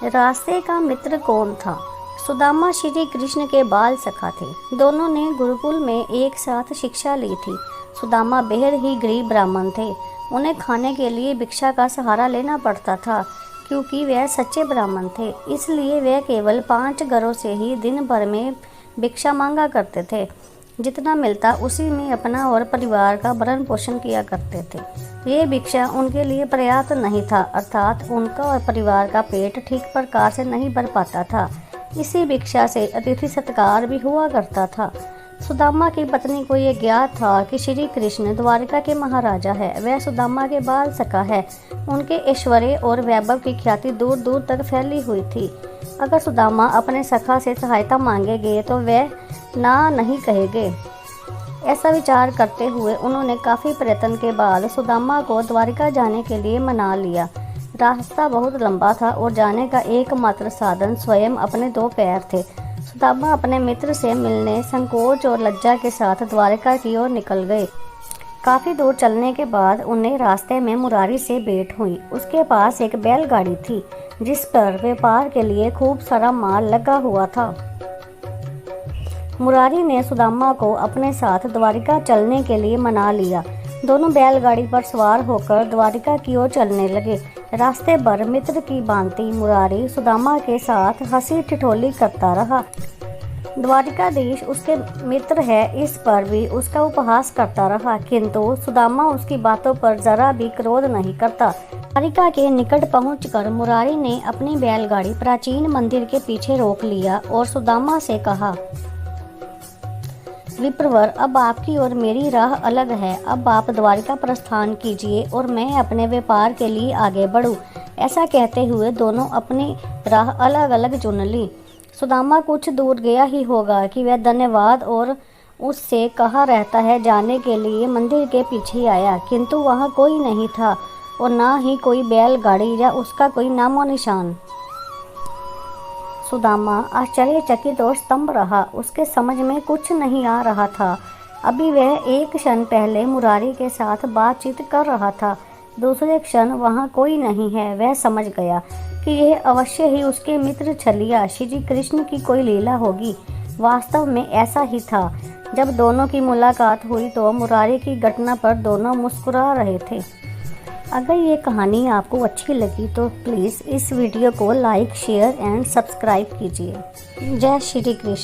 रास्ते का मित्र कौन था? सुदामा श्री कृष्ण के बाल सखा थे। दोनों ने गुरुकुल में एक साथ शिक्षा ली थी। सुदामा बेहद ही गरीब ब्राह्मण थे। उन्हें खाने के लिए भिक्षा का सहारा लेना पड़ता था। क्योंकि वह सच्चे ब्राह्मण थे, इसलिए वे केवल 5 घरों से ही दिन भर में भिक्षा मांगा करते थे। जितना मिलता उसी में अपना और परिवार का भरण पोषण किया करते थे। ये भिक्षा उनके लिए पर्याप्त नहीं था, अर्थात उनका और परिवार का पेट ठीक प्रकार से नहीं भर पाता था। इसी भिक्षा से अतिथि सत्कार भी हुआ करता था। सुदामा की पत्नी को ये ज्ञात था कि श्री कृष्ण द्वारिका के महाराजा है। वह सुदामा के बाल सखा है। उनके ऐश्वर्य और वैभव की ख्याति दूर दूर तक फैली हुई थी। अगर सुदामा अपने सखा से सहायता मांगेंगे तो वह ना नहीं कहेंगे। ऐसा विचार करते हुए उन्होंने काफ़ी प्रयत्न के बाद सुदामा को द्वारिका जाने के लिए मना लिया। रास्ता बहुत लंबा था और जाने का एकमात्र साधन स्वयं अपने 2 पैर थे। सुदामा अपने मित्र से मिलने संकोच और लज्जा के साथ द्वारिका की ओर निकल गए। काफ़ी दूर चलने के बाद उन्हें रास्ते में मुरारी से भेंट हुई। उसके पास एक बैलगाड़ी थी जिस पर व्यापार के लिए खूब सारा माल लगा हुआ था। मुरारी ने सुदामा को अपने साथ द्वारिका चलने के लिए मना लिया। दोनों बैलगाड़ी पर सवार होकर द्वारिका की ओर चलने लगे। रास्ते भर मित्र की भांति मुरारी सुदामा के साथ हंसी ठिठोली करता रहा। द्वारिकाधीश उसके मित्र है, इस पर भी उसका उपहास करता रहा, किंतु सुदामा उसकी बातों पर जरा भी क्रोध नहीं करता। द्वारिका के निकट पहुंचकर मुरारी ने अपनी बैलगाड़ी प्राचीन मंदिर के पीछे रोक लिया और सुदामा से कहा, विप्रवर, अब आपकी और मेरी राह अलग है। अब आप द्वारिका प्रस्थान कीजिए और मैं अपने व्यापार के लिए आगे बढ़ूं। ऐसा कहते हुए दोनों अपनी राह अलग अलग चुन ली। सुदामा कुछ दूर गया ही होगा कि वह धन्यवाद और उससे कहा रहता है जाने के लिए मंदिर के पीछे आया, किंतु वहाँ कोई नहीं था और ना ही कोई बैलगाड़ी या उसका कोई नामो निशान। सुदामा आश्चर्यचकित और स्तंभ रहा। उसके समझ में कुछ नहीं आ रहा था। अभी वह एक क्षण पहले मुरारी के साथ बातचीत कर रहा था, दूसरे क्षण वहाँ कोई नहीं है। वह समझ गया कि यह अवश्य ही उसके मित्र छलिया श्री कृष्ण की कोई लीला होगी। वास्तव में ऐसा ही था। जब दोनों की मुलाकात हुई तो मुरारी की घटना पर दोनों मुस्कुरा रहे थे। अगर ये कहानी आपको अच्छी लगी तो प्लीज़ इस वीडियो को लाइक, शेयर एंड सब्सक्राइब कीजिए। जय श्री कृष्ण।